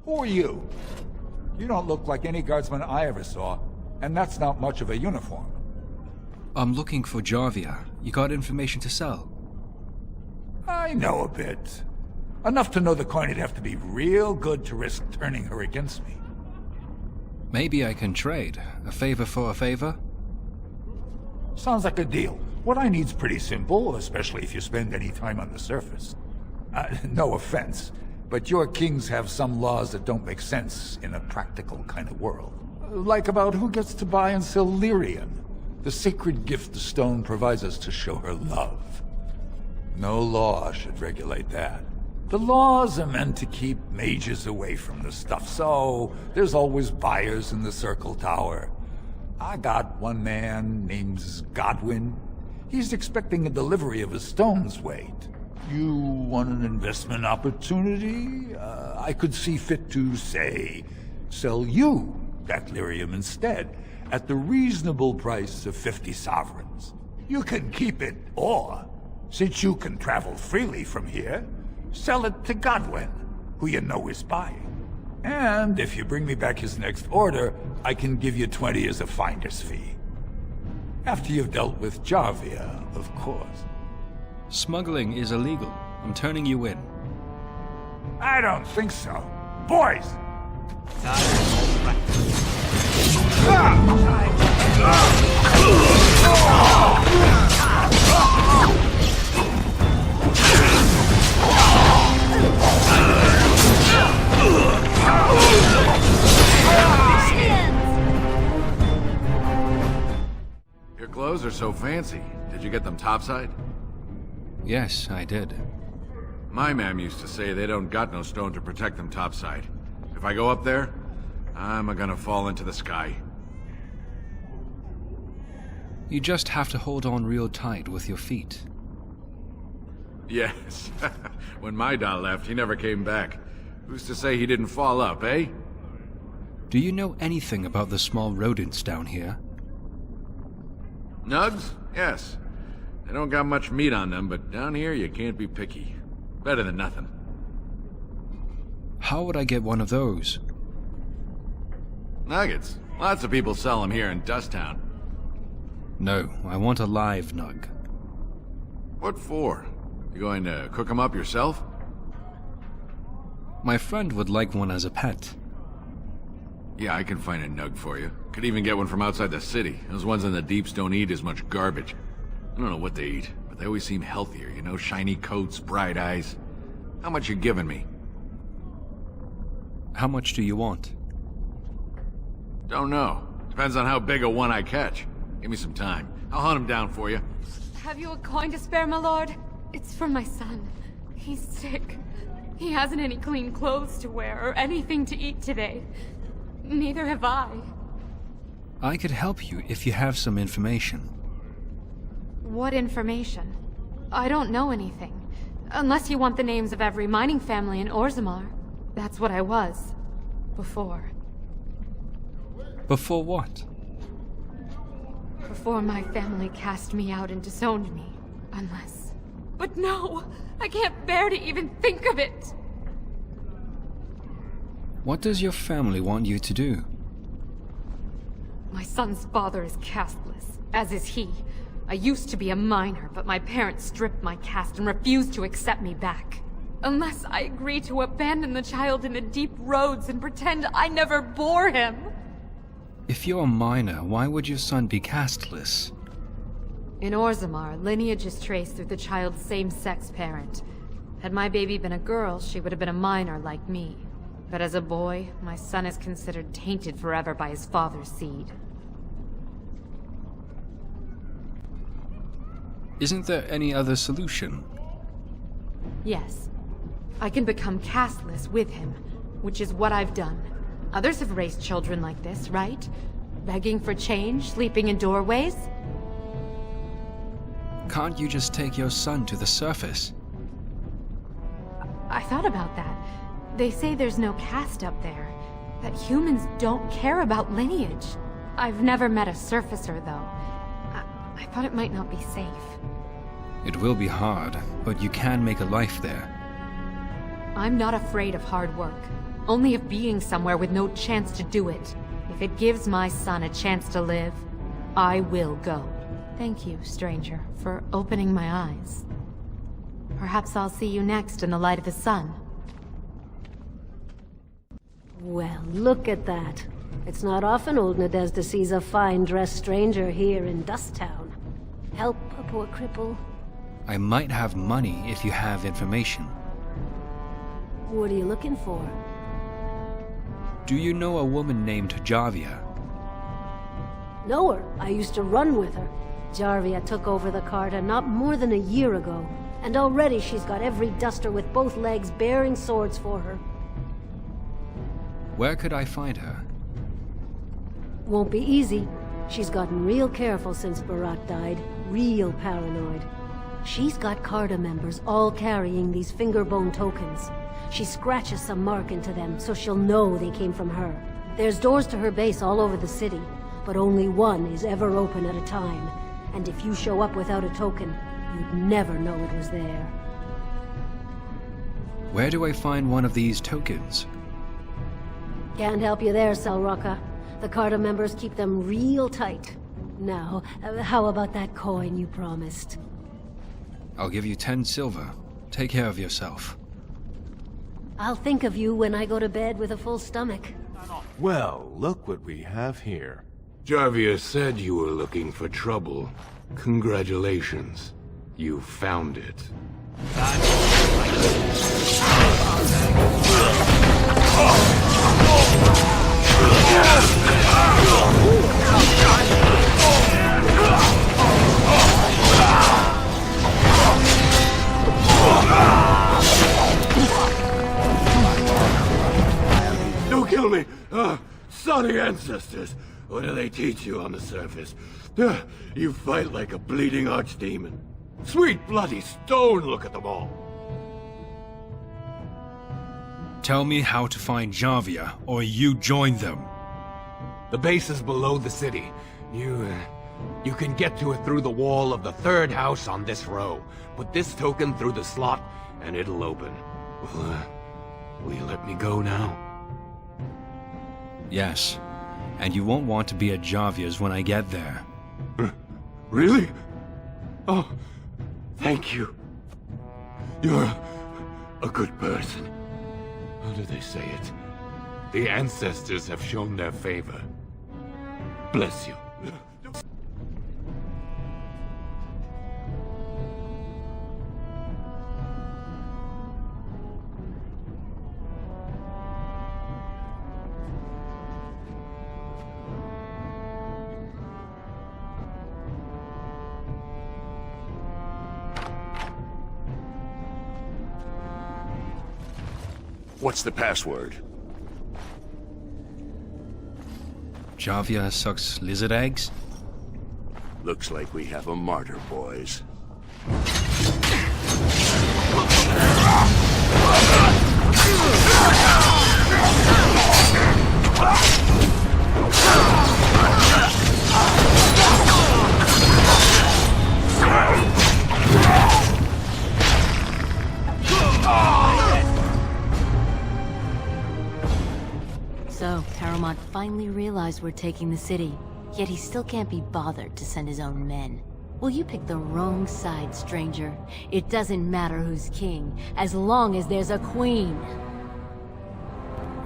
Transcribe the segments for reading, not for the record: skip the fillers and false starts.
Who are you? You don't look like any guardsman I ever saw, and that's not much of a uniform. I'm looking for Jarvia. You got information to sell? I know a bit. Enough to know the coin would have to be real good to risk turning her against me. Maybe I can trade. A favor for a favor? Sounds like a deal. What I need's pretty simple, especially if you spend any time on the surface. No offense, but your kings have some laws that don't make sense in a practical kind of world. Like about who gets to buy and sell lyrium, the sacred gift the stone provides us to show her love. No law should regulate that. The laws are meant to keep mages away from the stuff, so there's always buyers in the Circle Tower. I got one man named Godwin. He's expecting a delivery of his stone's weight. You want an investment opportunity? I could see fit to, say, sell you that lyrium instead, at the reasonable price of 50 sovereigns. You can keep it, or, since you can travel freely from here, sell it to Godwin, who you know is buying. And if you bring me back his next order, I can give you 20 as a finder's fee. After you've dealt with Jarvia, of course. Smuggling is illegal. I'm turning you in. I don't think so. Boys! Your clothes are so fancy. Did you get them topside? Yes, I did. My ma'am used to say they don't got no stone to protect them topside. If I go up there, I'm gonna fall into the sky. You just have to hold on real tight with your feet. Yes. When my dad left, he never came back. Who's to say he didn't fall up, eh? Do you know anything about the small rodents down here? Nugs? Yes. They don't got much meat on them, but down here you can't be picky. Better than nothing. How would I get one of those? Nuggets. Lots of people sell them here in Dust Town. No, I want a live nug. What for? You going to cook them up yourself? My friend would like one as a pet. Yeah, I can find a nug for you. Could even get one from outside the city. Those ones in the deeps don't eat as much garbage. I don't know what they eat, but they always seem healthier, you know? Shiny coats, bright eyes. How much you giving me? How much do you want? Don't know. Depends on how big a one I catch. Give me some time. I'll hunt him down for you. Have you a coin to spare, my lord? It's for my son. He's sick. He hasn't any clean clothes to wear or anything to eat today. Neither have I. I could help you if you have some information. What information? I don't know anything. Unless you want the names of every mining family in Orzammar. That's what I was. Before. Before what? Before my family cast me out and disowned me. Unless... But no! I can't bear to even think of it! What does your family want you to do? My son's father is casteless, as is he. I used to be a miner, but my parents stripped my caste and refused to accept me back. Unless I agree to abandon the child in the deep roads and pretend I never bore him. If you're a miner, why would your son be casteless? In Orzammar, lineage is traced through the child's same-sex parent. Had my baby been a girl, she would have been a miner like me. But as a boy, my son is considered tainted forever by his father's seed. Isn't there any other solution? Yes. I can become casteless with him, which is what I've done. Others have raised children like this, right? Begging for change, sleeping in doorways? Can't you just take your son to the surface? I thought about that. They say there's no caste up there. that humans don't care about lineage. I've never met a surfacer, though. I thought it might not be safe. It will be hard, but you can make a life there. I'm not afraid of hard work. Only of being somewhere with no chance to do it. If it gives my son a chance to live, I will go. Thank you, stranger, for opening my eyes. Perhaps I'll see you next in the light of the sun. Well, look at that. It's not often old Nadezhda sees a fine-dressed stranger here in Dusttown. Help a poor cripple. I might have money if you have information. What are you looking for? Do you know a woman named Jarvia? Know her. I used to run with her. Jarvia took over the Carta not more than a year ago, and already she's got every duster with both legs bearing swords for her. Where could I find her? Won't be easy. She's gotten real careful since Barat died. Real paranoid. She's got Carta members all carrying these fingerbone tokens. She scratches some mark into them so she'll know they came from her. There's doors to her base all over the city, but only one is ever open at a time. And if you show up without a token, you'd never know it was there. Where do I find one of these tokens? Can't help you there, Selrocka. The Carta members keep them real tight. Now, how about that coin you promised? I'll give you 10 silver. Take care of yourself. I'll think of you when I go to bed with a full stomach. Well, look what we have here. Jarvia said you were looking for trouble. Congratulations. You found it. Don't kill me! Sorry ancestors! What do they teach you on the surface? You fight like a bleeding archdemon. Sweet bloody stone, look at them all! Tell me how to find Jarvia, or you join them. The base is below the city. You can get to it through the wall of the third house on this row. Put this token through the slot, and it'll open. Will you let me go now? Yes. And you won't want to be at Jarvia's when I get there. Really? Oh, thank you. You're a good person. How do they say it? The ancestors have shown their favor. Bless you. What's the password? Jarvia sucks lizard eggs? Looks like we have a martyr, boys. So, Paramount finally realized we're taking the city, yet he still can't be bothered to send his own men. Well, you picked the wrong side, stranger. It doesn't matter who's king, as long as there's a queen.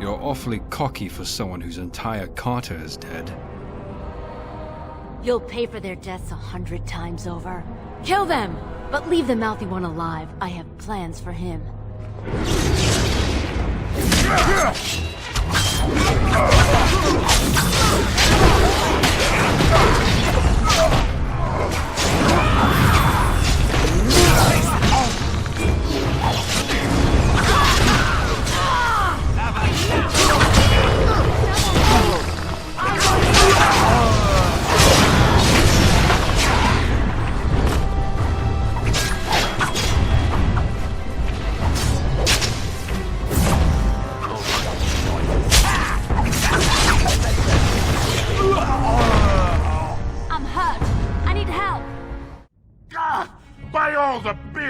You're awfully cocky for someone whose entire Carta is dead. You'll pay for their deaths 100 times over. Kill them! But leave the mouthy one alive. I have plans for him.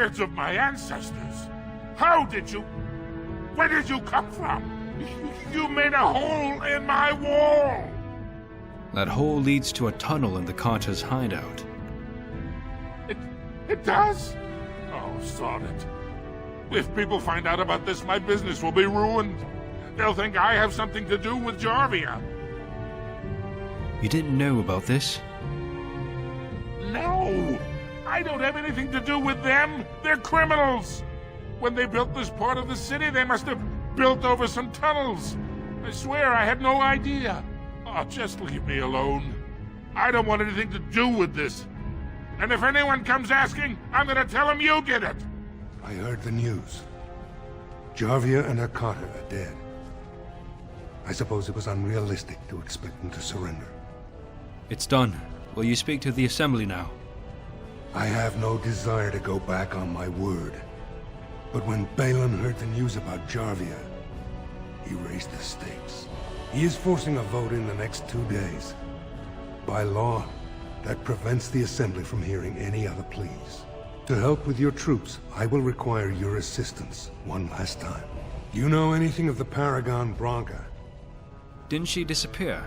beards of my ancestors. How did you... Where did you come from? You made a hole in my wall! That hole leads to a tunnel in the Carter's hideout. It does? Oh, sod it. If people find out about this, my business will be ruined. They'll think I have something to do with Jarvia. You didn't know about this? No! I don't have anything to do with them. They're criminals. When they built this part of the city, they must have built over some tunnels. I swear I had no idea. Oh, just leave me alone. I don't want anything to do with this. And if anyone comes asking, I'm gonna tell them you did it. I heard the news. Jarvia and her Carter are dead. I suppose it was unrealistic to expect them to surrender. It's done. Will you speak to the Assembly now? I have no desire to go back on my word. But when Balin heard the news about Jarvia, he raised the stakes. He is forcing a vote in the next 2 days. By law, that prevents the Assembly from hearing any other pleas. To help with your troops, I will require your assistance one last time. You know anything of the Paragon Branca? Didn't she disappear?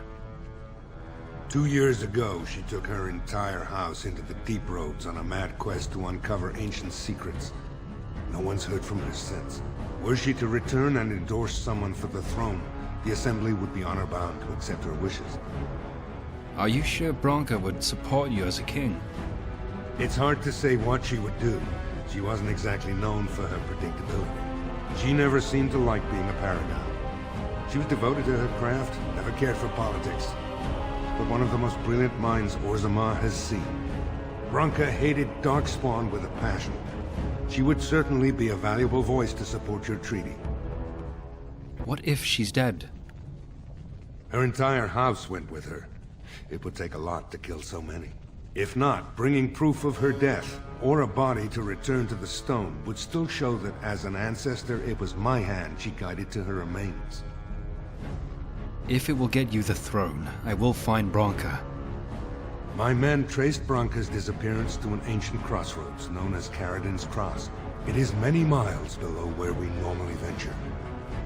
2 years ago, she took her entire house into the deep roads on a mad quest to uncover ancient secrets. No one's heard from her since. Were she to return and endorse someone for the throne, the Assembly would be honor-bound to accept her wishes. Are you sure Branca would support you as a king? It's hard to say what she would do. She wasn't exactly known for her predictability. She never seemed to like being a paragon. She was devoted to her craft, never cared for politics. But one of the most brilliant minds Orzammar has seen. Branca hated Darkspawn with a passion. She would certainly be a valuable voice to support your treaty. What if she's dead? Her entire house went with her. It would take a lot to kill so many. If not, bringing proof of her death, or a body to return to the stone, would still show that as an ancestor, it was my hand she guided to her remains. If it will get you the throne, I will find Branca. My men traced Branca's disappearance to an ancient crossroads known as Caridin's Cross. It is many miles below where we normally venture,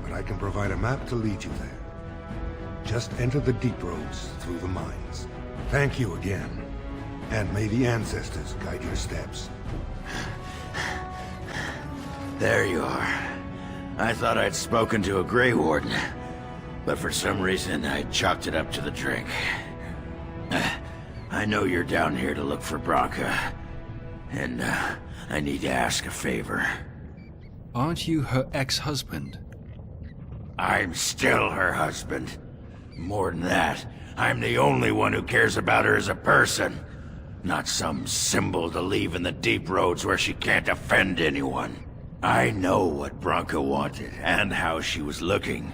but I can provide a map to lead you there. Just enter the deep roads through the mines. Thank you again, and may the ancestors guide your steps. There you are. I thought I'd spoken to a Grey Warden, but for some reason I chalked it up to the drink. I know you're down here to look for Branca, and I need to ask a favor. Aren't you her ex-husband? I'm still her husband. More than that, I'm the only one who cares about her as a person. Not some symbol to leave in the deep roads where she can't offend anyone. I know what Branca wanted, and how she was looking.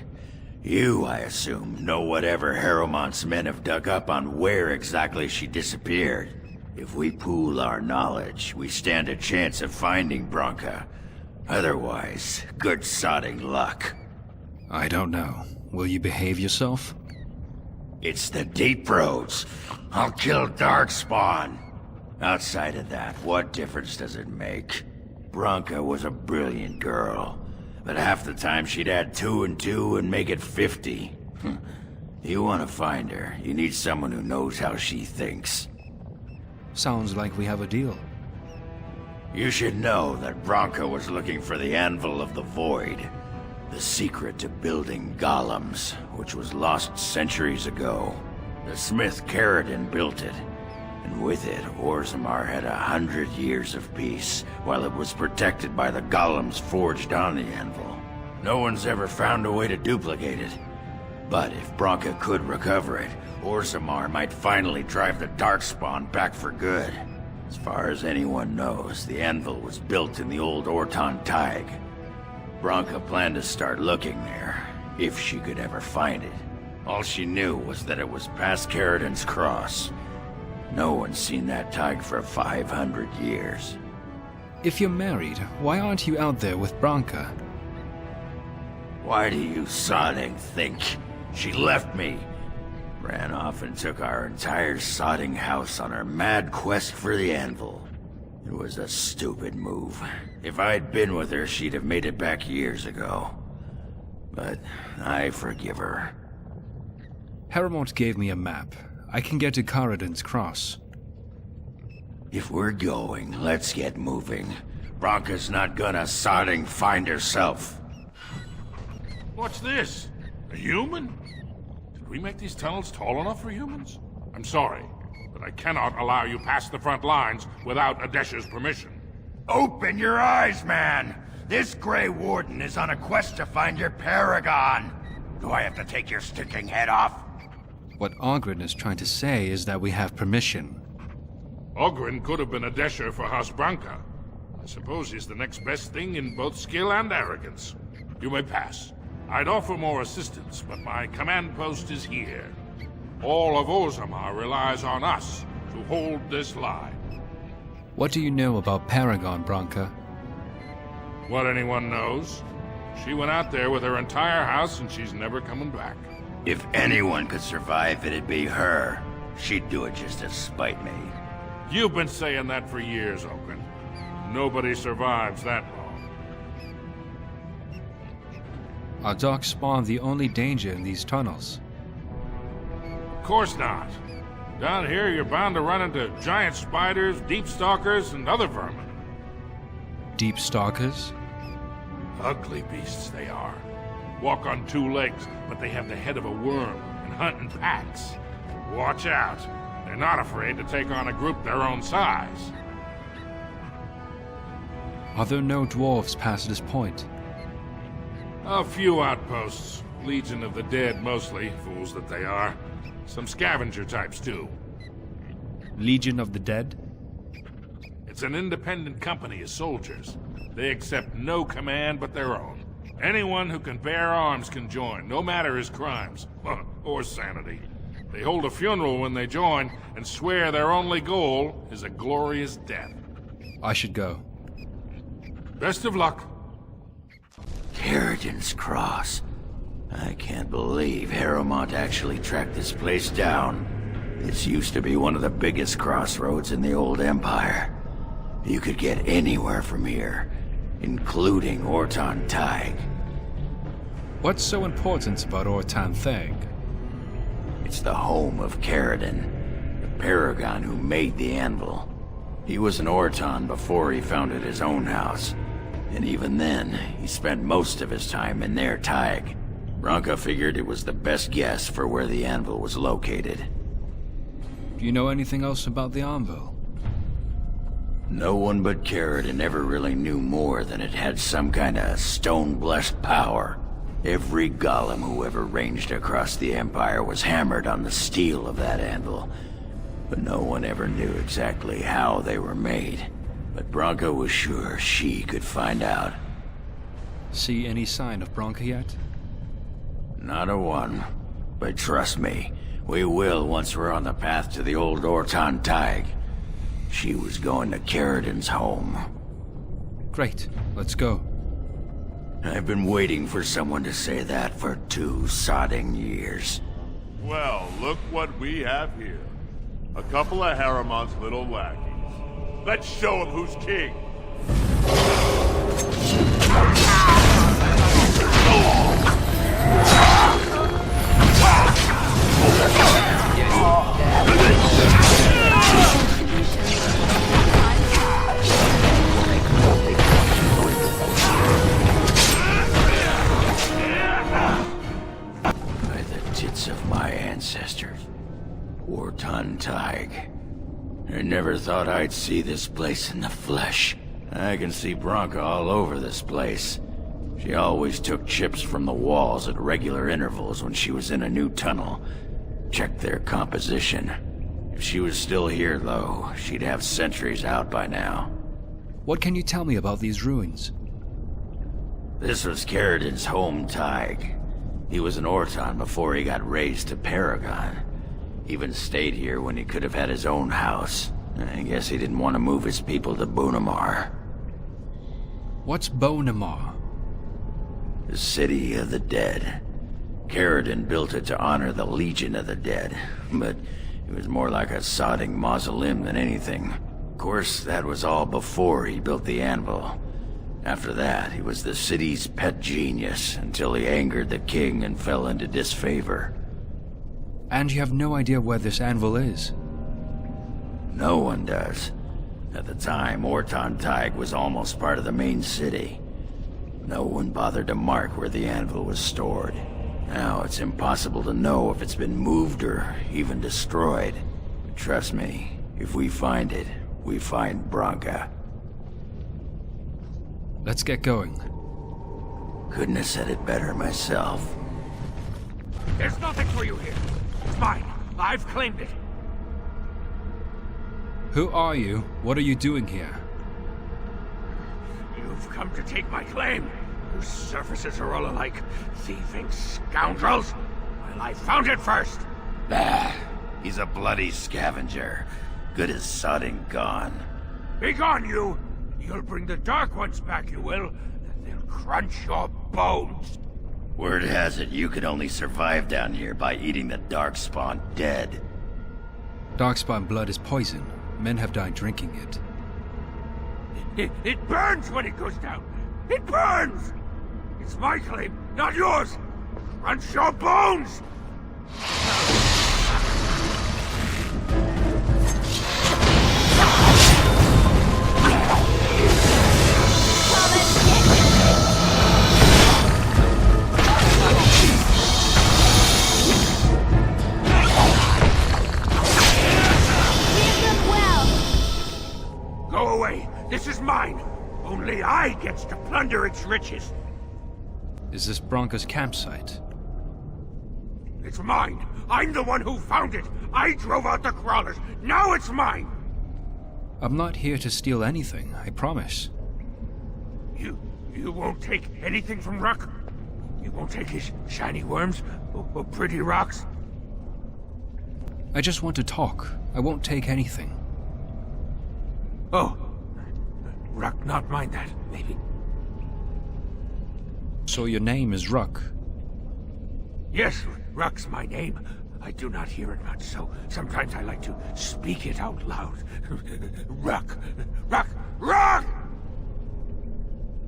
You, I assume, know whatever Harrowmont's men have dug up on where exactly she disappeared. If we pool our knowledge, we stand a chance of finding Branca. Otherwise, good sodding luck. I don't know. Will you behave yourself? It's the deep roads. I'll kill Darkspawn. Outside of that, what difference does it make? Branca was a brilliant girl, but half the time she'd add 2 and 2 and make it 50. You want to find her, you need someone who knows how she thinks. Sounds like we have a deal. You should know that Branca was looking for the Anvil of the Void. The secret to building golems, which was lost centuries ago. The smith Caridin built it, and with it, Orzammar had 100 years of peace, while it was protected by the golems forged on the Anvil. No one's ever found a way to duplicate it. But if Branca could recover it, Orzammar might finally drive the Darkspawn back for good. As far as anyone knows, the Anvil was built in the old Orton Tig. Branca planned to start looking there, if she could ever find it. All she knew was that it was past Caridin's Cross. No one's seen that Tig for 500 years. If you're married, why aren't you out there with Branca? Why do you sodding think? She left me. Ran off and took our entire sodding house on her mad quest for the Anvil. It was a stupid move. If I'd been with her, she'd have made it back years ago. But I forgive her. Harrowmont gave me a map. I can get to Caridin's Cross. If we're going, let's get moving. Branca's not gonna sodding find herself. What's this? A human? Did we make these tunnels tall enough for humans? I'm sorry, but I cannot allow you past the front lines without Adesha's permission. Open your eyes, man! This Grey Warden is on a quest to find your paragon! Do I have to take your stinking head off? What Ogren is trying to say is that we have permission. Ogren could have been Adesha for House Branca. I suppose he's the next best thing in both skill and arrogance. You may pass. I'd offer more assistance, but my command post is here. All of Orzammar relies on us to hold this line. What do you know about Paragon, Branca? What anyone knows. She went out there with her entire house and she's never coming back. If anyone could survive, it'd be her. She'd do it just to spite me. You've been saying that for years, Ogren. Nobody survives that long. Are dark spawn the only danger in these tunnels? Of course not. Down here, you're bound to run into giant spiders, deep stalkers, and other vermin. Deep stalkers? Ugly beasts they are. Walk on two legs, but they have the head of a worm and hunt in packs. Watch out. They're not afraid to take on a group their own size. Are there no dwarves past this point? A few outposts. Legion of the Dead, mostly. Fools that they are. Some scavenger types, too. Legion of the Dead? It's an independent company of soldiers. They accept no command but their own. Anyone who can bear arms can join, no matter his crimes. Or sanity. They hold a funeral when they join, and swear their only goal is a glorious death. I should go. Best of luck. Caridin's Cross. I can't believe Harrowmont actually tracked this place down. This used to be one of the biggest crossroads in the old Empire. You could get anywhere from here, including Ortan Taig. What's so important about Ortan Taig? It's the home of Caridin, the paragon who made the Anvil. He was an Ortan before he founded his own house. And even then, he spent most of his time in their Taig. Branca figured it was the best guess for where the Anvil was located. Do you know anything else about the Anvil? No one but Caridin ever really knew more than it had some kind of stone-blessed power. Every golem who ever ranged across the Empire was hammered on the steel of that anvil. But no one ever knew exactly how they were made. But Branca was sure she could find out. See any sign of Branca yet? Not a one. But trust me, we will once we're on the path to the old Ortan Taig. She was going to Caridin's home. Great, let's go. I've been waiting for someone to say that for 2 sodding years. Well, look what we have here. A couple of Harrowmont's little lackeys. Let's show them who's king. By the tits of my ancestors, Ortan Taig. I never thought I'd see this place in the flesh. I can see Branca all over this place. She always took chips from the walls at regular intervals when she was in a new tunnel. Checked their composition. If she was still here, though, she'd have sentries out by now. What can you tell me about these ruins? This was Caridin's home Taig. He was an Ortan before he got raised to Paragon. Even stayed here when he could have had his own house. I guess he didn't want to move his people to Bunamar. What's Bunamar? The city of the dead. Caridin built it to honor the Legion of the Dead, but it was more like a sodding mausoleum than anything. course, that was all before he built the Anvil. After that, he was the city's pet genius until he angered the king and fell into disfavor. And you have no idea where this anvil is? No one does. At the time, Orzammar was almost part of the main city. No one bothered to mark where the anvil was stored. Now it's impossible to know if it's been moved or even destroyed. But trust me, if we find it, we find Branca. Let's get going. Couldn't have said it better myself. There's nothing for you here. It's mine. I've claimed it. Who are you? What are you doing here? You've come to take my claim. Whose surfaces are all alike. Thieving scoundrels. Well, I found it first. Bah. He's a bloody scavenger. Good as sodding gone. Be gone, you! You'll bring the Dark Ones back, you will. They'll crunch your bones. Word has it you could only survive down here by eating the Darkspawn dead. Darkspawn blood is poison. Men have died drinking it. It burns when it goes down. It burns! It's my claim, not yours. Crunch your bones! Go away! This is mine! Only I gets to plunder its riches! Is this Branca's campsite? It's mine! I'm the one who found it! I drove out the crawlers! Now it's mine! I'm not here to steal anything, I promise. You won't take anything from Ruck? You won't take his shiny worms? Or pretty rocks? I just want to talk. I won't take anything. Oh. Ruck not mind that, maybe. So your name is Ruck? Yes, Ruck's my name. I do not hear it much, so sometimes I like to speak it out loud. Ruck! Ruck! Ruck!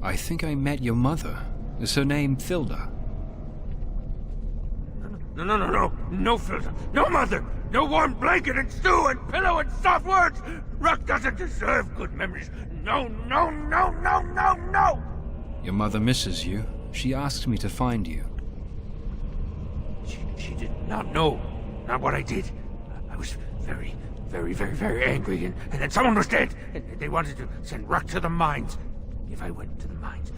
I think I met your mother. Is her name Thilda? No Filter, no mother, no warm blanket and stew and pillow and soft words. Ruck doesn't deserve good memories. No. Your mother misses you. She asked me to find you. She did not know, not what I did. I was very angry, and then someone was dead, and they wanted to send Ruck to the mines. If I went to the mines,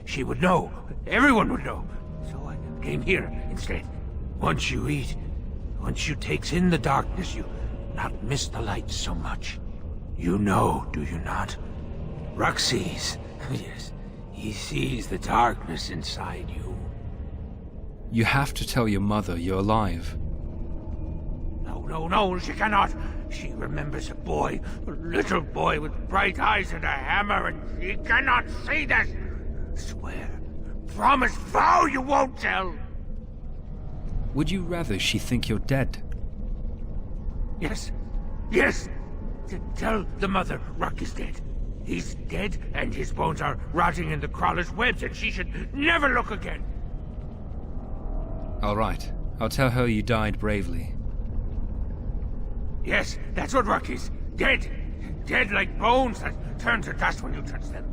she would know. Everyone would know. So I came here instead. Once you eat, once you takes in the darkness, you not miss the light so much. You know, do you not? Ruck sees. Yes, he sees the darkness inside you. You have to tell your mother you're alive. No, she cannot. She remembers a boy, a little boy with bright eyes and a hammer, and she cannot see this. Swear, promise, vow you won't tell. Would you rather she think you're dead? Yes. Tell the mother Ruck is dead. He's dead, and his bones are rotting in the crawler's webs, and she should never look again. All right. I'll tell her you died bravely. Yes, that's what Ruck is. Dead. Dead like bones that turn to dust when you touch them.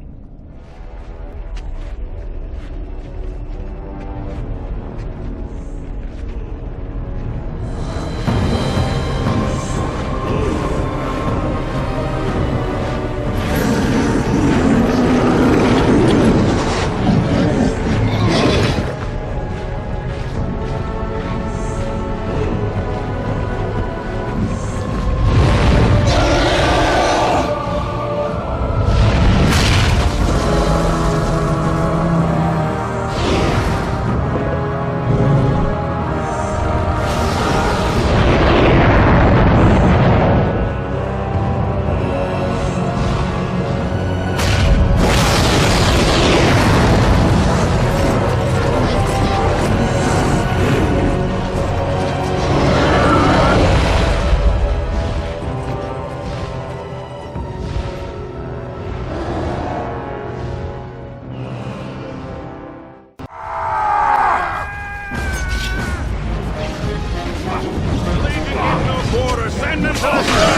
to the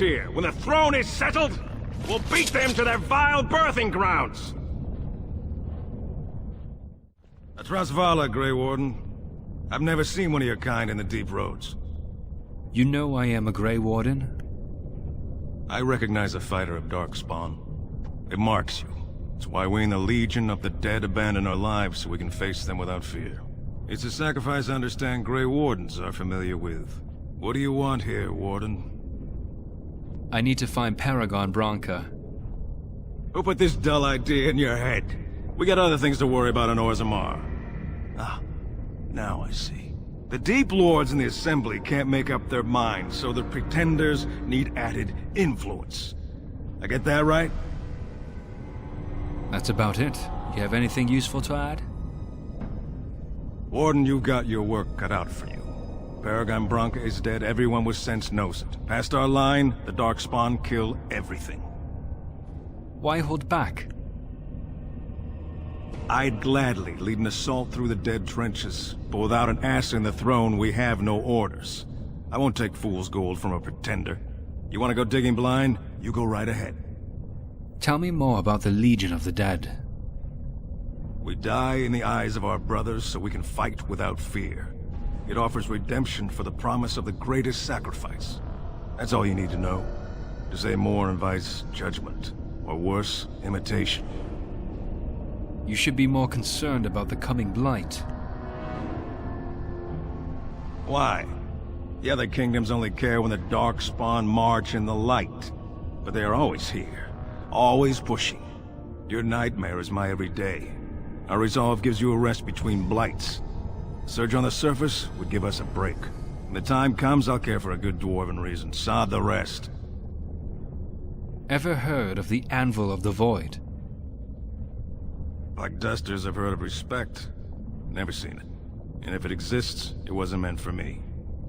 here. When the throne is settled, we'll beat them to their vile birthing grounds. Trasvala, Grey Warden. I've never seen one of your kind in the deep roads. You know I am a Grey Warden? I recognize a fighter of Darkspawn. It marks you. It's why we in the Legion of the Dead abandon our lives so we can face them without fear. It's a sacrifice I understand Grey Wardens are familiar with. What do you want here, Warden? I need to find Paragon Branca. Who put this dull idea in your head? We got other things to worry about in Orzammar. Ah, now I see. The Deep Lords in the Assembly can't make up their minds, so the Pretenders need added influence. I get that right? That's about it. You have anything useful to add? Warden, you've got your work cut out for you. Paragon Branca is dead, everyone with sense knows it. Past our line, the Darkspawn kill everything. Why hold back? I'd gladly lead an assault through the dead trenches, but without an ass in the throne, we have no orders. I won't take fool's gold from a pretender. You want to go digging blind? You go right ahead. Tell me more about the Legion of the Dead. We die in the eyes of our brothers so we can fight without fear. It offers redemption for the promise of the greatest sacrifice. That's all you need to know. To say more invites judgment, or worse, imitation. You should be more concerned about the coming blight. Why? The other kingdoms only care when the Darkspawn march in the light. But they are always here, always pushing. Your nightmare is my everyday. Our resolve gives you a rest between blights. Surge on the surface would give us a break. When the time comes, I'll care for a good dwarven reason. Sod the rest. Ever heard of the Anvil of the Void? Like dusters, I've heard of respect. Never seen it. And if it exists, it wasn't meant for me.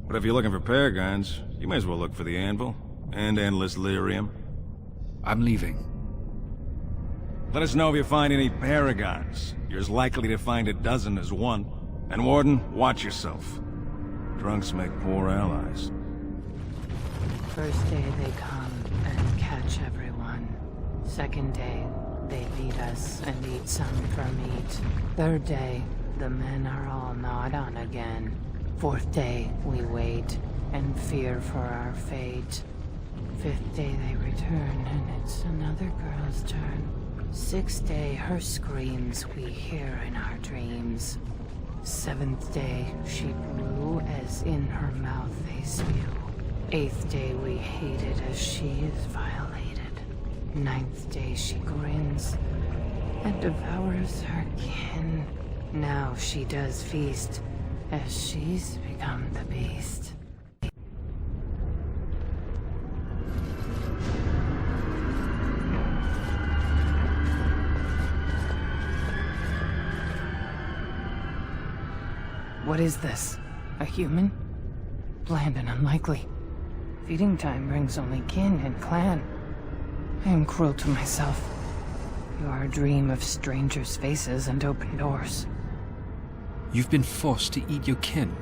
But if you're looking for paragons, you may as well look for the Anvil. And endless lyrium. I'm leaving. Let us know if you find any paragons. You're as likely to find a dozen as one. And Warden, watch yourself. Drunks make poor allies. First day they come and catch everyone. Second day, they beat us and eat some for meat. Third day, the men are all gnawed on again. Fourth day, we wait and fear for our fate. Fifth day they return and it's another girl's turn. Sixth day, her screams we hear in our dreams. Seventh day, she blew as in her mouth they spew. Eighth day, we hate it as she is violated. Ninth day, she grins and devours her kin. Now she does feast as she's become the beast. What is this? A human? Bland and unlikely. Feeding time brings only kin and clan. I am cruel to myself. You are a dream of strangers' faces and open doors. You've been forced to eat your kin.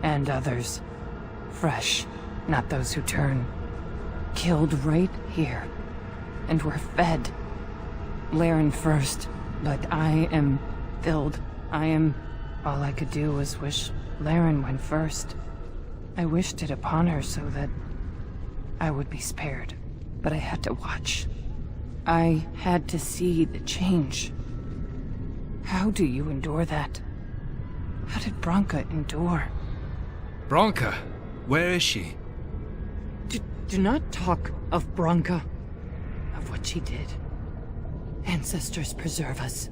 And others. Fresh, not those who turn. Killed right here. And were fed. Laren first, but I am filled. All I could do was wish Laren went first. I wished it upon her so that I would be spared. But I had to watch. I had to see the change. How do you endure that? How did Branca endure? Branca? Where is she? Do not talk of Branca. Of what she did. Ancestors preserve us.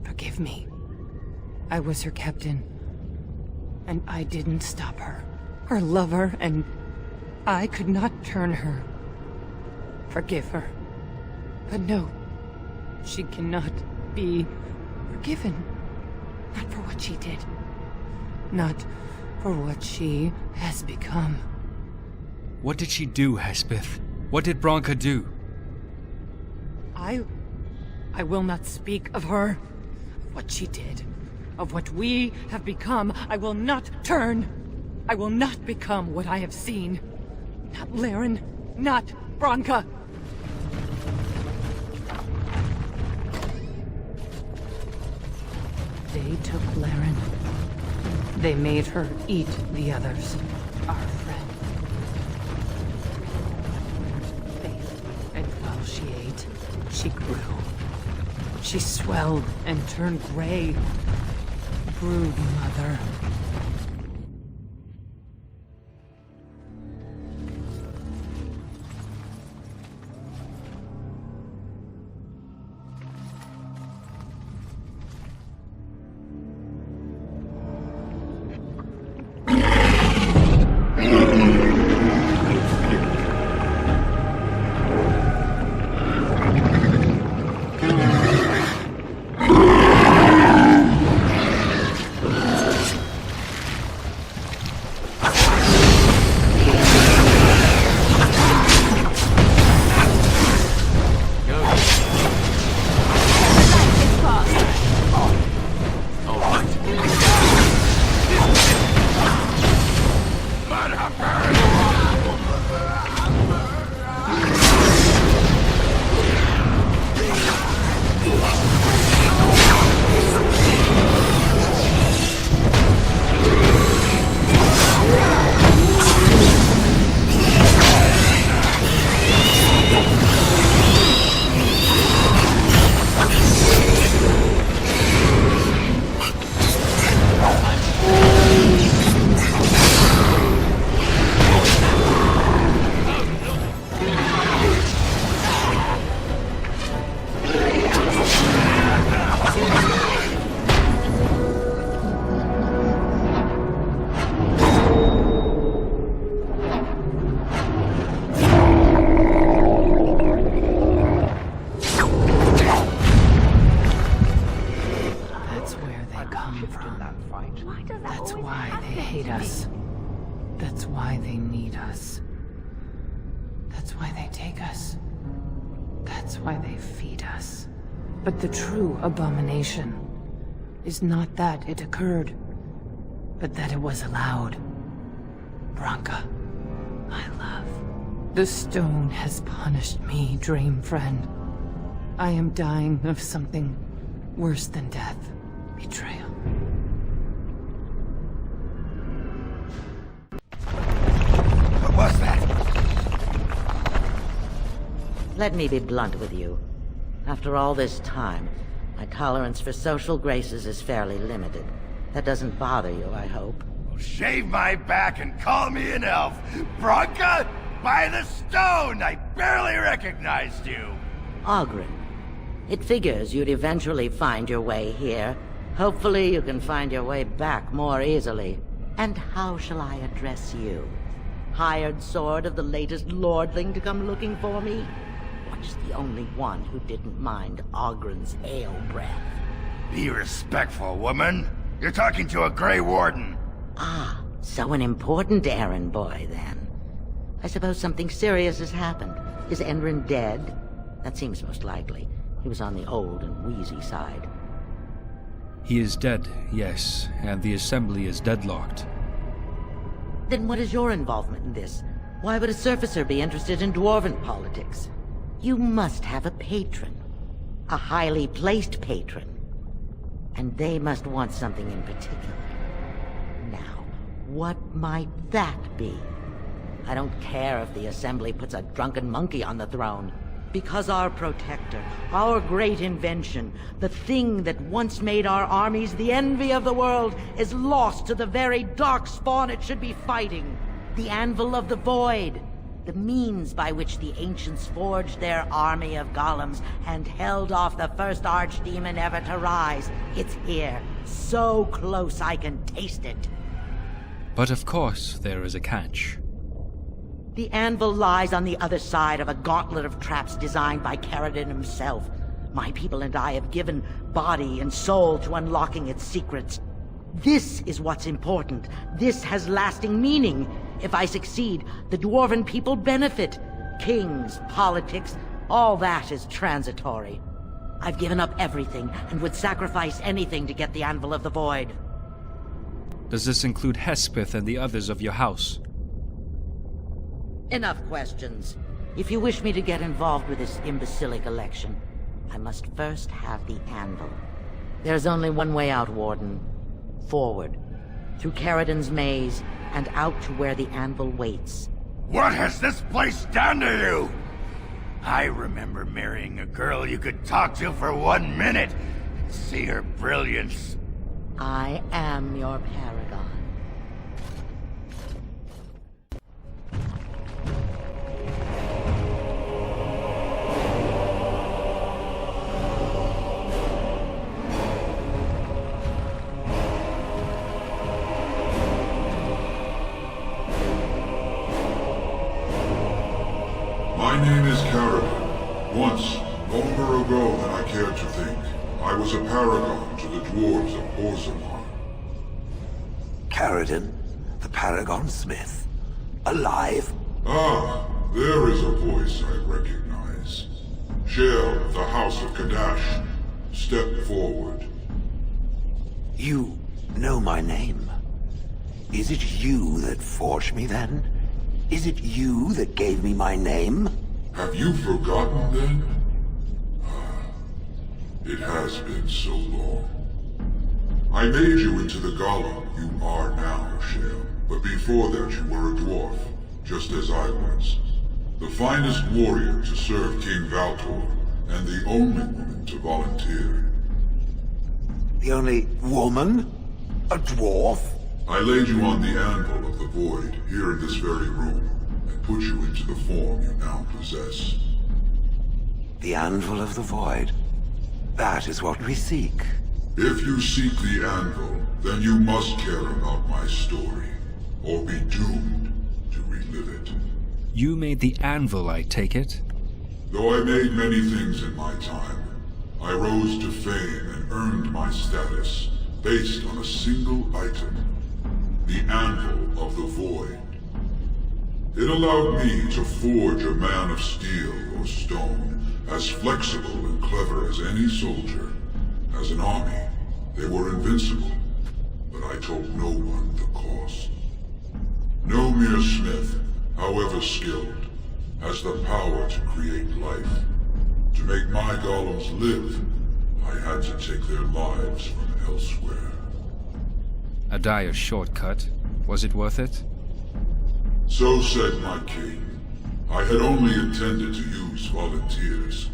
Forgive me. I was her captain, and I didn't stop her. Her lover, and I could not turn her. Forgive her. But no, she cannot be forgiven. Not for what she did. Not for what she has become. What did she do, Hespith? What did Branca do? I will not speak of her, of what she did, of what we have become. I will not turn. I will not become what I have seen. Not Laren, not Branca. They took Laren. They made her eat the others. Our friend. And while she ate, she grew. She swelled and turned gray. Brood mother. But the true abomination is not that it occurred, but that it was allowed. Branca, my love. The stone has punished me, dream friend. I am dying of something worse than death. Betrayal. What was that? Let me be blunt with you. After all this time, my tolerance for social graces is fairly limited. That doesn't bother you, I hope. Well, shave my back and call me an elf. Branca, by the stone! I barely recognized you. Ogren. It figures you'd eventually find your way here. Hopefully you can find your way back more easily. And how shall I address you? Hired sword of the latest lordling to come looking for me? Just the only one who didn't mind Ogren's ale breath. Be respectful, woman. You're talking to a Grey Warden. Ah, so an important errand boy, then. I suppose something serious has happened. Is Enrin dead? That seems most likely. He was on the old and wheezy side. He is dead, yes, and the Assembly is deadlocked. Then what is your involvement in this? Why would a surfacer be interested in dwarven politics? You must have a patron. A highly placed patron. And they must want something in particular. Now, what might that be? I don't care if the Assembly puts a drunken monkey on the throne. Because our protector, our great invention, the thing that once made our armies the envy of the world, is lost to the very dark spawn it should be fighting. The Anvil of the Void. The means by which the ancients forged their army of golems and held off the first archdemon ever to rise. It's here. So close I can taste it. But of course, there is a catch. The anvil lies on the other side of a gauntlet of traps designed by Caridin himself. My people and I have given body and soul to unlocking its secrets. This is what's important. This has lasting meaning. If I succeed, the Dwarven people benefit. Kings, politics, all that is transitory. I've given up everything and would sacrifice anything to get the Anvil of the Void. Does this include Hespith and the others of your house? Enough questions. If you wish me to get involved with this imbecilic election, I must first have the Anvil. There's only one way out, Warden. Forward. Through Caridin's maze, and out to where the Anvil waits. What has this place done to you? I remember marrying a girl you could talk to for 1 minute. See her brilliance. I am your paragon. My name is Caridin. Once, longer ago than I cared to think, I was a paragon to the dwarves of Orzammar. Caridin, the Paragon Smith. Alive? Ah, there is a voice I recognize. Shale of the House of Kadash. Step forward. You know my name. Is it you that forged me then? Is it you that gave me my name? Have you forgotten then? It has been so long. I made you into the golem you are now, Shale. But before that you were a dwarf, just as I was. The finest warrior to serve King Valtor, and the only woman to volunteer. The only woman? A dwarf? I laid you on the anvil of the void, here in this very room, and put you into the form you now possess. The Anvil of the Void. That is what we seek. If you seek the anvil, then you must care about my story, or be doomed to relive it. You made the anvil, I take it? Though I made many things in my time, I rose to fame and earned my status based on a single item. The Anvil of the Void. It allowed me to forge a man of steel or stone, as flexible and clever as any soldier. As an army, they were invincible, but I told no one the cost. No mere smith, however skilled, has the power to create life. To make my golems live, I had to take their lives from elsewhere. A dire shortcut. Was it worth it? So said my king. I had only intended to use volunteers,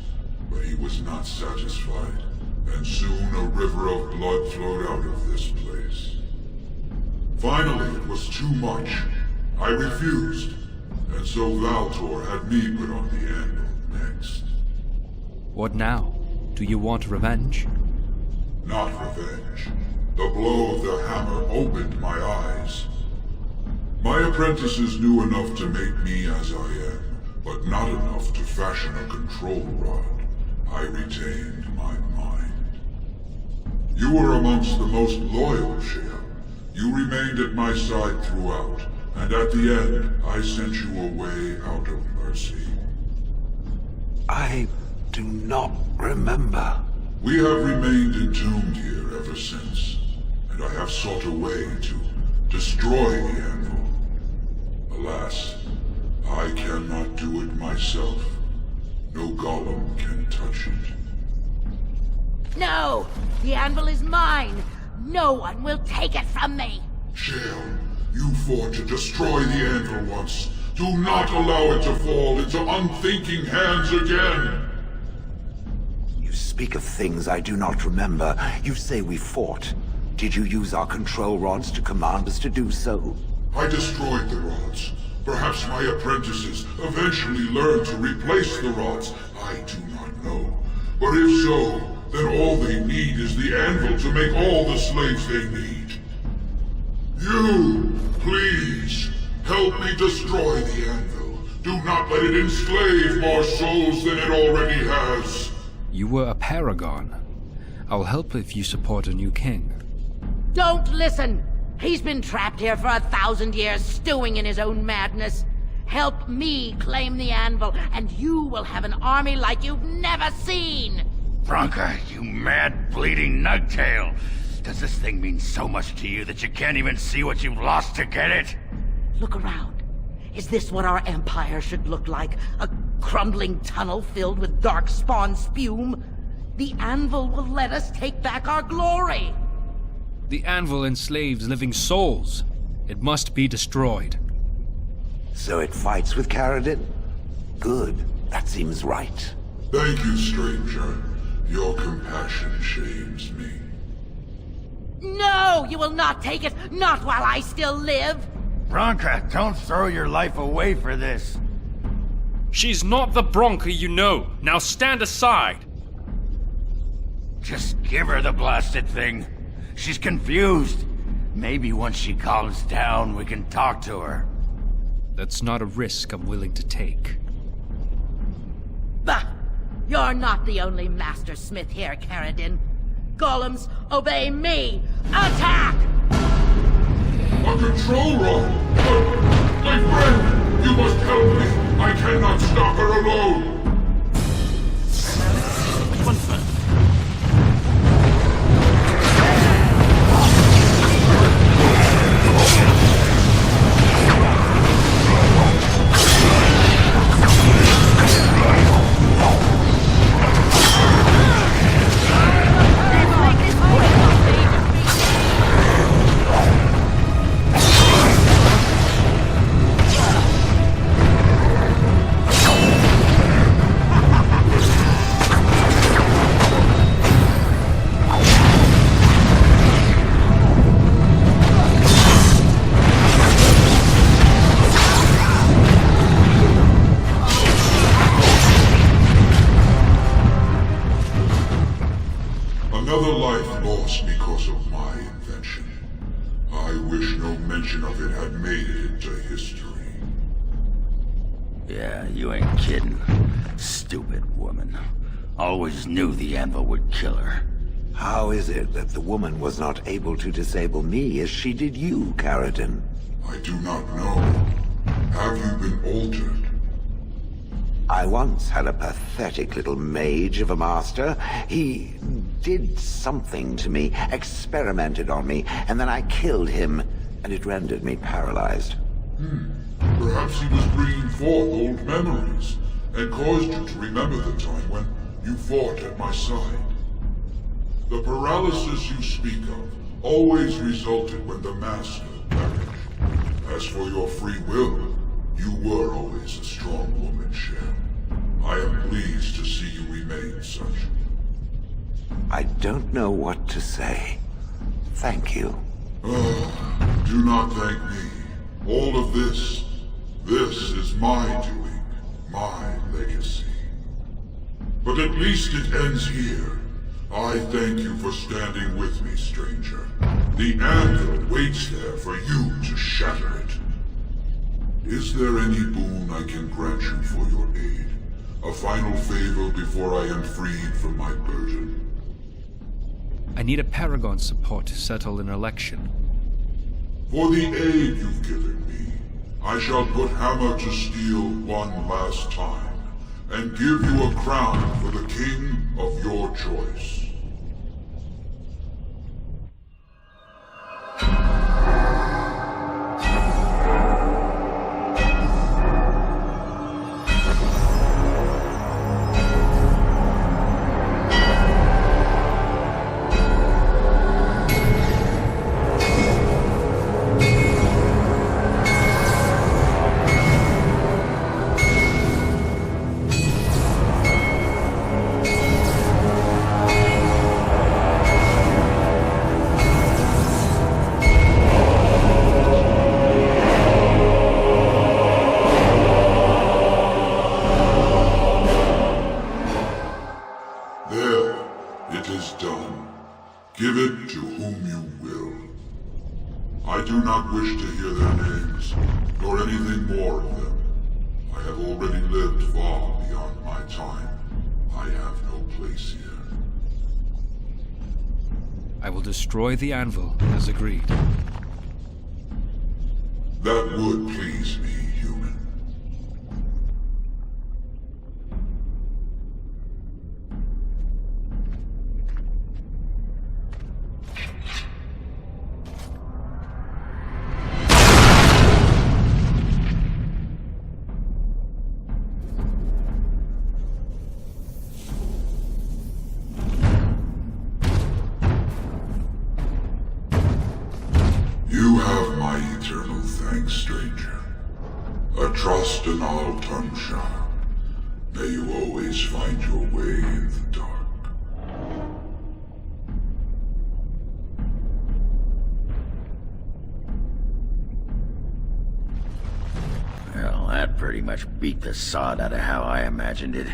but he was not satisfied, and soon a river of blood flowed out of this place. Finally, it was too much. I refused, and so Valtor had me put on the anvil next. What now? Do you want revenge? Not revenge. The blow of the hammer opened my eyes. My apprentices knew enough to make me as I am, but not enough to fashion a control rod. I retained my mind. You were amongst the most loyal, Shale. You remained at my side throughout, and at the end, I sent you away out of mercy. I do not remember. We have remained entombed here ever since, and I have sought a way to destroy the anvil. Alas, I cannot do it myself. No golem can touch it. No! The anvil is mine! No one will take it from me! Shale, you fought to destroy the anvil once. Do not allow it to fall into unthinking hands again! You speak of things I do not remember. You say we fought. Did you use our control rods to command us to do so? I destroyed the rods, Perhaps my apprentices eventually learn to replace the rods. I do not know. But if so, then all they need is the anvil to make all the slaves they need. You, please, help me destroy the anvil. Do not let it enslave more souls than it already has. You were a paragon. I'll help if you support a new king. Don't listen! He's been trapped here for 1,000 years, stewing in his own madness. Help me claim the anvil, and you will have an army like you've never seen! Branca, you mad, bleeding nugtail! Does this thing mean so much to you that you can't even see what you've lost to get it? Look around. Is this what our empire should look like? A crumbling tunnel filled with darkspawn spume? The anvil will let us take back our glory! The anvil enslaves living souls. It must be destroyed. So it fights with Caradin? Good. That seems right. Thank you, stranger. Your compassion shames me. No! You will not take it! Not while I still live! Branca, don't throw your life away for this. She's not the Branca you know. Now stand aside. Just give her the blasted thing. She's confused. Maybe once she calms down, we can talk to her. That's not a risk I'm willing to take. Bah! You're not the only master smith here, Caradin. Golems, obey me! Attack! A control rod! But, my friend, you must help me! I cannot stop her alone! Which one's first? Another life lost because of my invention. I wish no mention of it had made it into history. Yeah, you ain't kidding. Stupid woman. Always knew the anvil would kill her. How is it that the woman was not able to disable me as she did you, Caradin? I do not know. Have you been altered? I once had a pathetic little mage of a master. He did something to me, experimented on me, and then I killed him, and it rendered me paralyzed. Perhaps he was bringing forth old memories, and caused you to remember the time when you fought at my side. The paralysis you speak of always resulted when the Master perished. As for your free will, you were always a strong woman, Shell. I am pleased to see you remain such. I don't know what to say. Thank you. Oh, do not thank me. All of this is my doing, my legacy. But at least it ends here. I thank you for standing with me, stranger. The anvil waits there for you to shatter it. Is there any boon I can grant you for your aid? A final favor before I am freed from my burden? I need a Paragon support to settle an election. For the aid you've given me, I shall put hammer to steel one last time, and give you a crown for the king of your choice. it is done. Give it to whom you will. I do not wish to hear their names, nor anything more of them. I have already lived far beyond my time. I have no place here. I will destroy the Anvil, as agreed. That would please me, human. You have my eternal thanks, stranger. A trust in all Tunsha. May you always find your way in the dark. Well, that pretty much beat the sod out of how I imagined it.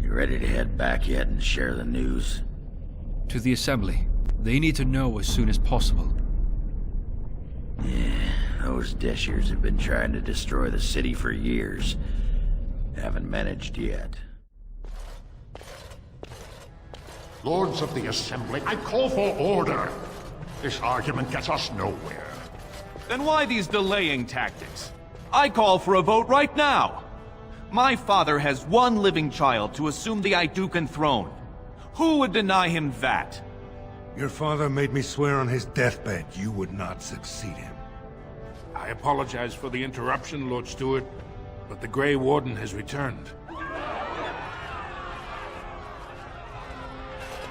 You ready to head back yet and share the news? To the Assembly. They need to know as soon as possible. Yeah, those Deshers have been trying to destroy the city for years. Haven't managed yet. Lords of the Assembly, I call for order. This argument gets us nowhere. Then why these delaying tactics? I call for a vote right now. My father has one living child to assume the Idukan throne. Who would deny him that? Your father made me swear on his deathbed you would not succeed him. I apologize for the interruption, Lord Steward, but the Grey Warden has returned.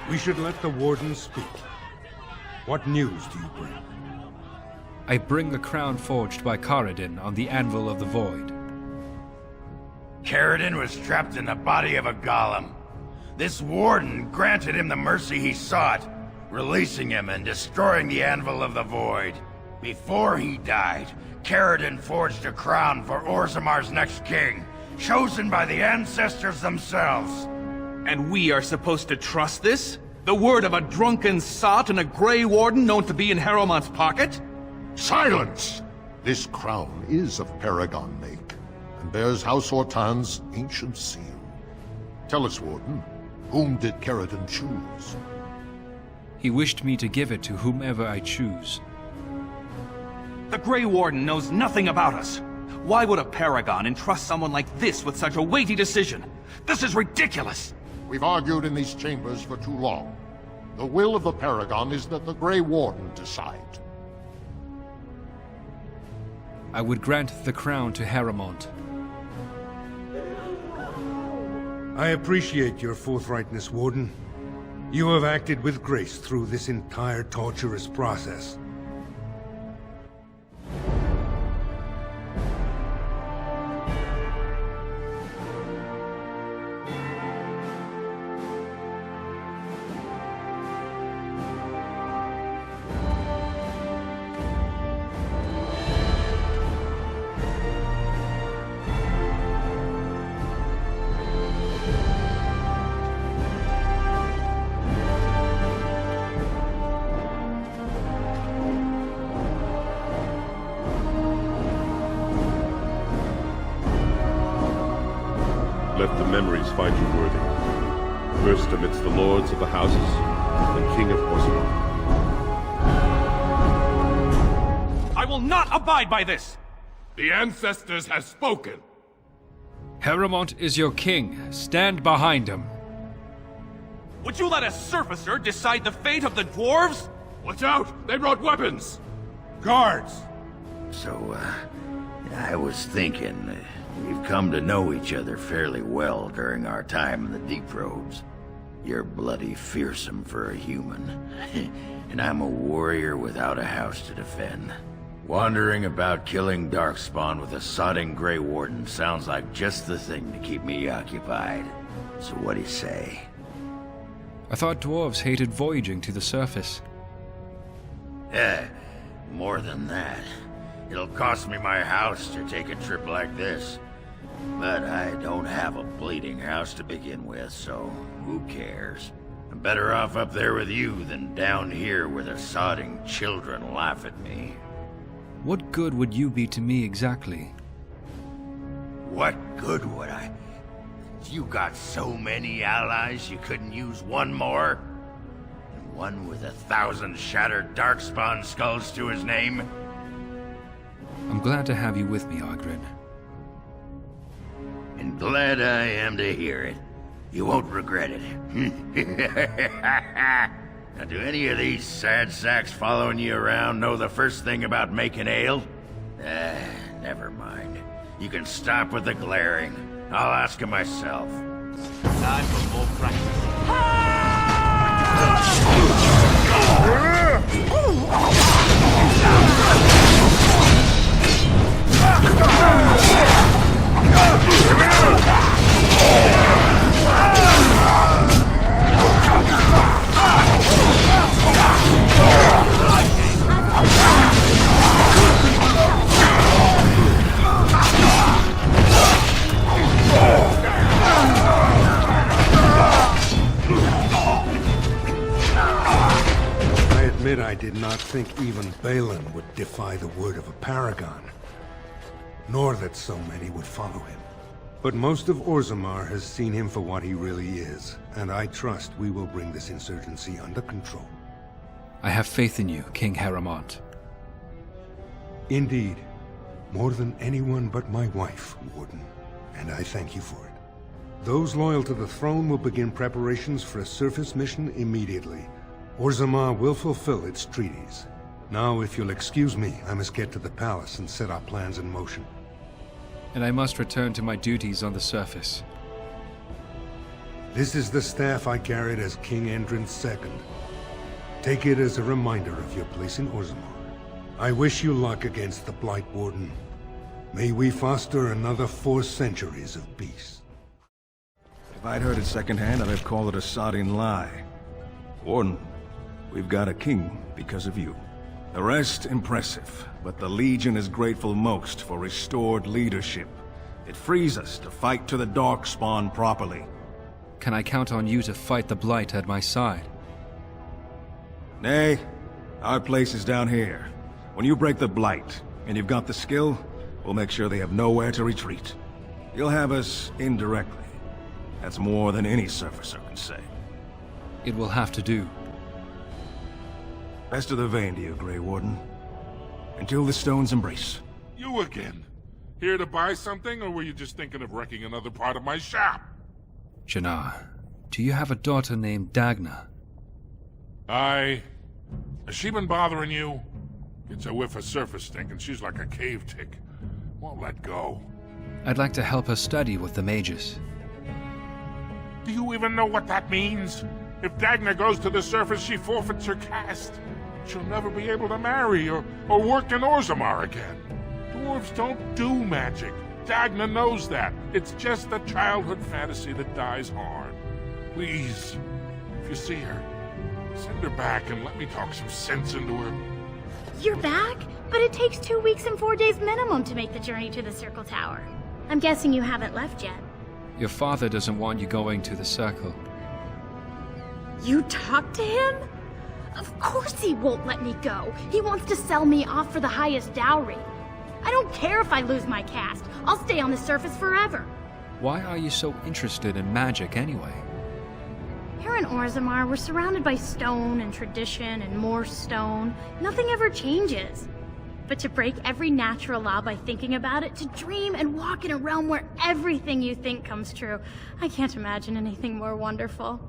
We should let the Warden speak. What news do you bring? I bring the crown forged by Karadin on the Anvil of the Void. Karadin was trapped in the body of a golem. This Warden granted him the mercy he sought, releasing him and destroying the Anvil of the Void. Before he died, Karadin forged a crown for Orzammar's next king, chosen by the ancestors themselves. And we are supposed to trust this? The word of a drunken sot and a Grey Warden known to be in Harrowmont's pocket? Silence! This crown is of Paragon make, and bears House Ortan's ancient seal. Tell us, Warden, whom did Karadin choose? He wished me to give it to whomever I choose. The Grey Warden knows nothing about us. Why would a Paragon entrust someone like this with such a weighty decision? This is ridiculous! We've argued in these chambers for too long. The will of the Paragon is that the Grey Warden decide. I would grant the crown to Harrowmont. I appreciate your forthrightness, Warden. You have acted with grace through this entire torturous process. Let the memories find you worthy. First amidst the lords of the houses, the King of Orzammar. I will not abide by this! The ancestors have spoken. Harrowmont is your king. Stand behind him. Would you let a surfacer decide the fate of the dwarves? Watch out! They brought weapons! Guards! So, I was thinking, we've come to know each other fairly well during our time in the Deep Roads. You're bloody fearsome for a human, and I'm a warrior without a house to defend. Wandering about killing Darkspawn with a sodding Grey Warden sounds like just the thing to keep me occupied. So what do you say? I thought dwarves hated voyaging to the surface. More than that. It'll cost me my house to take a trip like this. But I don't have a bleeding house to begin with, so who cares? I'm better off up there with you than down here where the sodding children laugh at me. What good would you be to me exactly? What good would I? You got so many allies you couldn't use one more? And one with 1,000 shattered darkspawn skulls to his name? I'm glad to have you with me, Oghren. And glad I am to hear it. You won't regret it. Now, do any of these sad sacks following you around know the first thing about making ale? Never mind. You can stop with the glaring. I'll ask him myself. Time for more practice. I did not think even Balin would defy the word of a paragon, nor that so many would follow him. But most of Orzammar has seen him for what he really is, and I trust we will bring this insurgency under control. I have faith in you, King Harrowmont. Indeed. More than anyone but my wife, Warden, and I thank you for it. Those loyal to the throne will begin preparations for a surface mission immediately. Orzammar will fulfill its treaties. Now, if you'll excuse me, I must get to the palace and set our plans in motion. And I must return to my duties on the surface. This is the staff I carried as King Endrin's II. Take it as a reminder of your place in Orzammar. I wish you luck against the Blight Warden. May we foster another 4 centuries of peace. If I'd heard it secondhand, I'd have called it a sodding lie. Warden, we've got a king because of you. The rest, impressive, but the Legion is grateful most for restored leadership. It frees us to fight to the Darkspawn properly. Can I count on you to fight the Blight at my side? Nay, our place is down here. When you break the Blight, and you've got the skill, we'll make sure they have nowhere to retreat. You'll have us indirectly. That's more than any surfacer can say. It will have to do. Best of the vein to you, Grey Warden. Until the stones embrace. You again. Here to buy something, or were you just thinking of wrecking another part of my shop? Jannar, do you have a daughter named Dagna? Has she been bothering you? Gets a whiff of surface stink and she's like a cave tick. Won't let go. I'd like to help her study with the mages. Do you even know what that means? If Dagna goes to the surface, she forfeits her caste. She'll never be able to marry or work in Orzammar again. Dwarves don't do magic. Dagna knows that. It's just a childhood fantasy that dies hard. Please, if you see her, send her back and let me talk some sense into her. You're back? But it takes 2 weeks and 4 days minimum to make the journey to the Circle Tower. I'm guessing you haven't left yet. Your father doesn't want you going to the Circle. You talked to him? Of course he won't let me go. He wants to sell me off for the highest dowry. I don't care if I lose my caste. I'll stay on the surface forever. Why are you so interested in magic anyway? Here in Orzammar, we're surrounded by stone and tradition and more stone. Nothing ever changes. But to break every natural law by thinking about it, to dream and walk in a realm where everything you think comes true, I can't imagine anything more wonderful.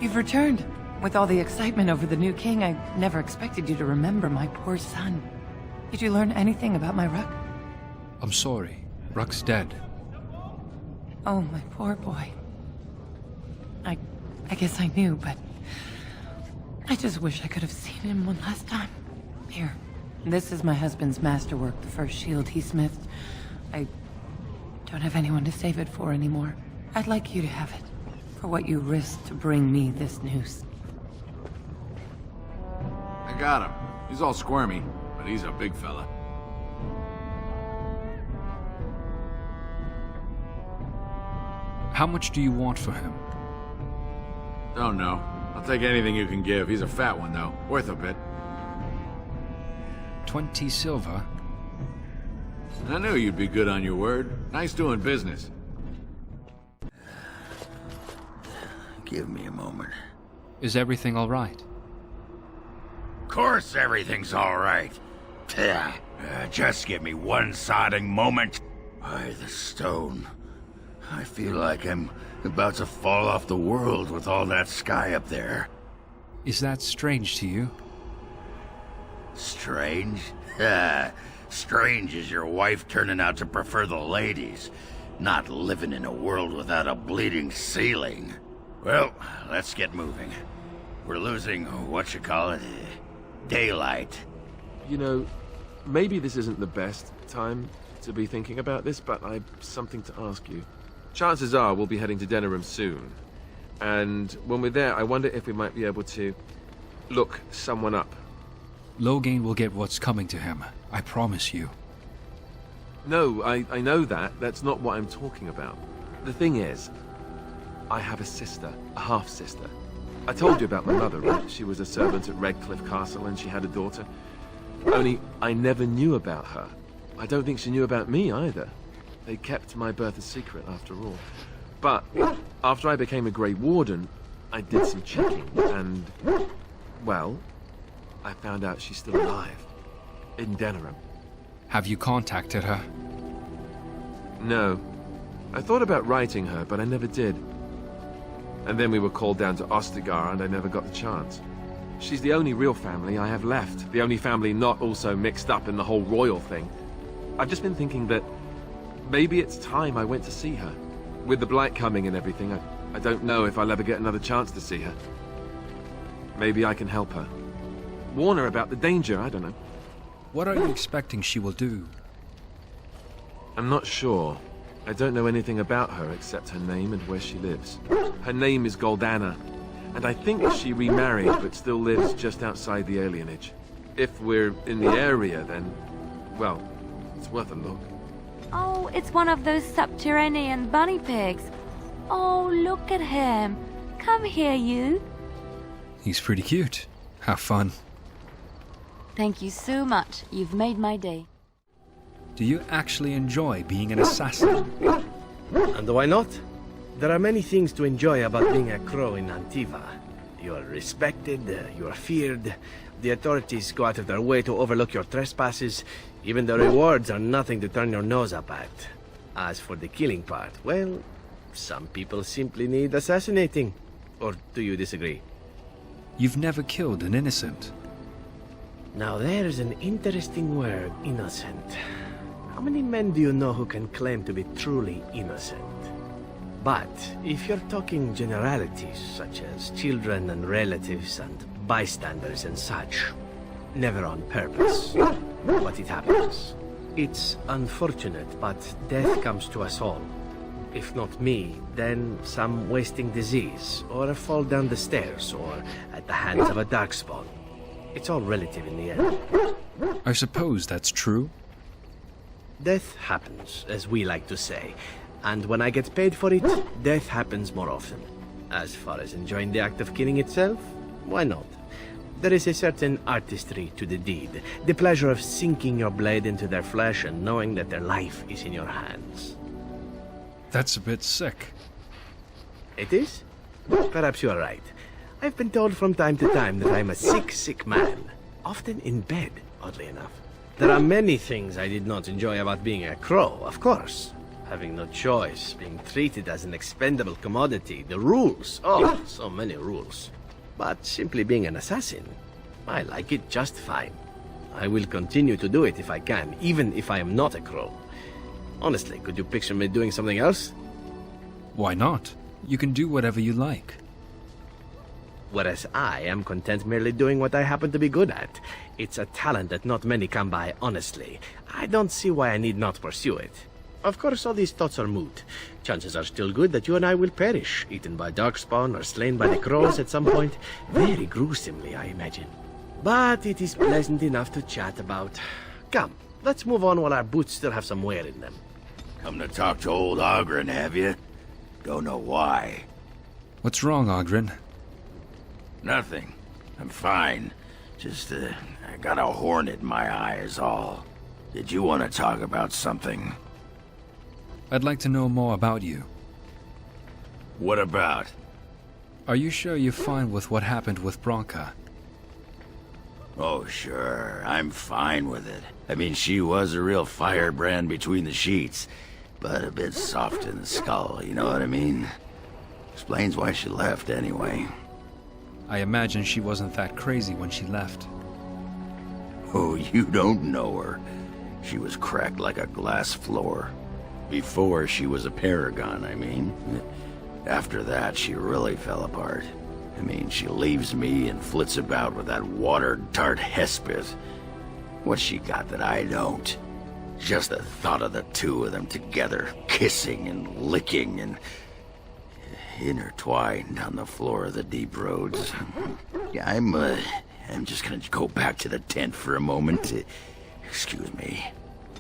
You've returned. With all the excitement over the new king, I never expected you to remember my poor son. Did you learn anything about my Ruck? I'm sorry. Ruck's dead. Oh, my poor boy. I guess I knew, but I just wish I could have seen him one last time. Here, this is my husband's masterwork, the first shield he smithed. I don't have anyone to save it for anymore. I'd like you to have it, for what you risked to bring me this news. I got him. He's all squirmy, but he's a big fella. How much do you want for him? Don't know. I'll take anything you can give. He's a fat one, though. Worth a bit. 20 silver? I knew you'd be good on your word. Nice doing business. Give me a moment. Is everything all right? Of course everything's all right. Just give me one sodding moment. By the stone. I feel like I'm about to fall off the world with all that sky up there. Is that strange to you? Strange? Strange is your wife turning out to prefer the ladies, not living in a world without a bleeding ceiling. Well, let's get moving. We're losing, daylight. You know, maybe this isn't the best time to be thinking about this, but I've something to ask you. Chances are we'll be heading to Denerim soon. And when we're there, I wonder if we might be able to look someone up. Loghain will get what's coming to him. I promise you. No, I know that. That's not what I'm talking about. The thing is, I have a sister, a half-sister. I told you about my mother, right? She was a servant at Redcliffe Castle and she had a daughter. Only, I never knew about her. I don't think she knew about me either. They kept my birth a secret after all. But after I became a Grey Warden, I did some checking and, well, I found out she's still alive. In Denerim. Have you contacted her? No. I thought about writing her, but I never did. And then we were called down to Ostagar and I never got the chance. She's the only real family I have left. The only family not also mixed up in the whole royal thing. I've just been thinking that maybe it's time I went to see her. With the blight coming and everything, I don't know if I'll ever get another chance to see her. Maybe I can help her. Warn her about the danger, I don't know. What are you expecting she will do? I'm not sure. I don't know anything about her except her name and where she lives. Her name is Goldana, and I think she remarried but still lives just outside the alienage. If we're in the area, then, well, it's worth a look. Oh, it's one of those subterranean bunny pigs. Oh, look at him. Come here, you. He's pretty cute. Have fun. Thank you so much. You've made my day. Do you actually enjoy being an assassin? And why not? There are many things to enjoy about being a crow in Antiva. You are respected, you are feared, the authorities go out of their way to overlook your trespasses, even the rewards are nothing to turn your nose up at. As for the killing part, well, some people simply need assassinating. Or do you disagree? You've never killed an innocent. Now there's an interesting word, innocent. How many men do you know who can claim to be truly innocent? But if you're talking generalities, such as children and relatives and bystanders and such, never on purpose, but it happens. It's unfortunate, but death comes to us all. If not me, then some wasting disease, or a fall down the stairs, or at the hands of a darkspawn. It's all relative in the end. I suppose that's true. Death happens, as we like to say. And when I get paid for it, death happens more often. As far as enjoying the act of killing itself, why not? There is a certain artistry to the deed. The pleasure of sinking your blade into their flesh and knowing that their life is in your hands. That's a bit sick. It is? Perhaps you are right. I've been told from time to time that I'm a sick man. Often in bed, oddly enough. There are many things I did not enjoy about being a crow, of course. Having no choice, being treated as an expendable commodity, the rules. Oh, so many rules. But simply being an assassin, I like it just fine. I will continue to do it if I can, even if I am not a crow. Honestly, could you picture me doing something else? Why not? You can do whatever you like. Whereas I am content merely doing what I happen to be good at. It's a talent that not many come by honestly. I don't see why I need not pursue it. Of course, all these thoughts are moot. Chances are still good that you and I will perish, eaten by darkspawn or slain by the crows at some point. Very gruesomely, I imagine. But it is pleasant enough to chat about. Come, let's move on while our boots still have some wear in them. Come to talk to old Ogren, have you? Don't know why. What's wrong, Oghren? Nothing. I'm fine. Just, I got a hornet in my eye is all. Did you want to talk about something? I'd like to know more about you. What about? Are you sure you're fine with what happened with Branca? Oh, sure. I'm fine with it. I mean, she was a real firebrand between the sheets, but a bit soft in the skull, you know what I mean? Explains why she left, anyway. I imagine she wasn't that crazy when she left. Oh, you don't know her. She was cracked like a glass floor. Before she was a paragon, I mean. After that, she really fell apart. I mean, she leaves me and flits about with that water-tart Hespith. What's she got that I don't? Just the thought of the two of them together, kissing and licking and intertwined on the floor of the deep roads. Yeah, I'm just gonna go back to the tent for a moment. Excuse me.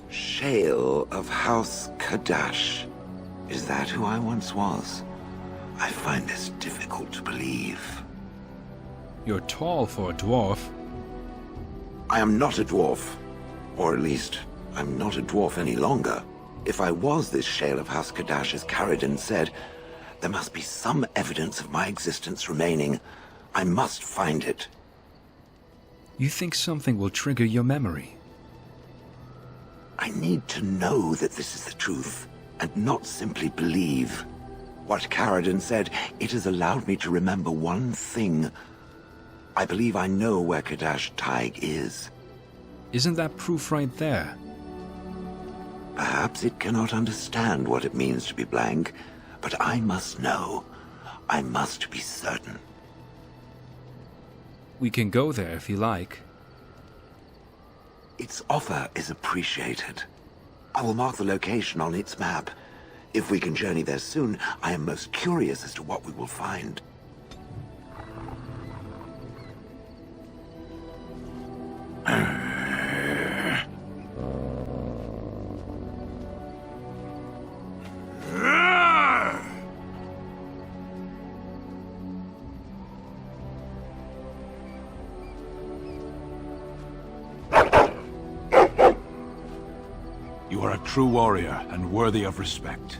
Shale of House Kadash. Is that who I once was? I find this difficult to believe. You're tall for a dwarf. I am not a dwarf. Or at least, I'm not a dwarf any longer. If I was this Shale of House Kadash, as Caridin said, there must be some evidence of my existence remaining. I must find it. You think something will trigger your memory? I need to know that this is the truth, and not simply believe. What Caridin said, it has allowed me to remember one thing. I believe I know where Kadash Taig is. Isn't that proof right there? Perhaps it cannot understand what it means to be blank, but I must know. I must be certain. We can go there if you like. Its offer is appreciated. I will mark the location on its map. If we can journey there soon, I am most curious as to what we will find. You are a true warrior and worthy of respect.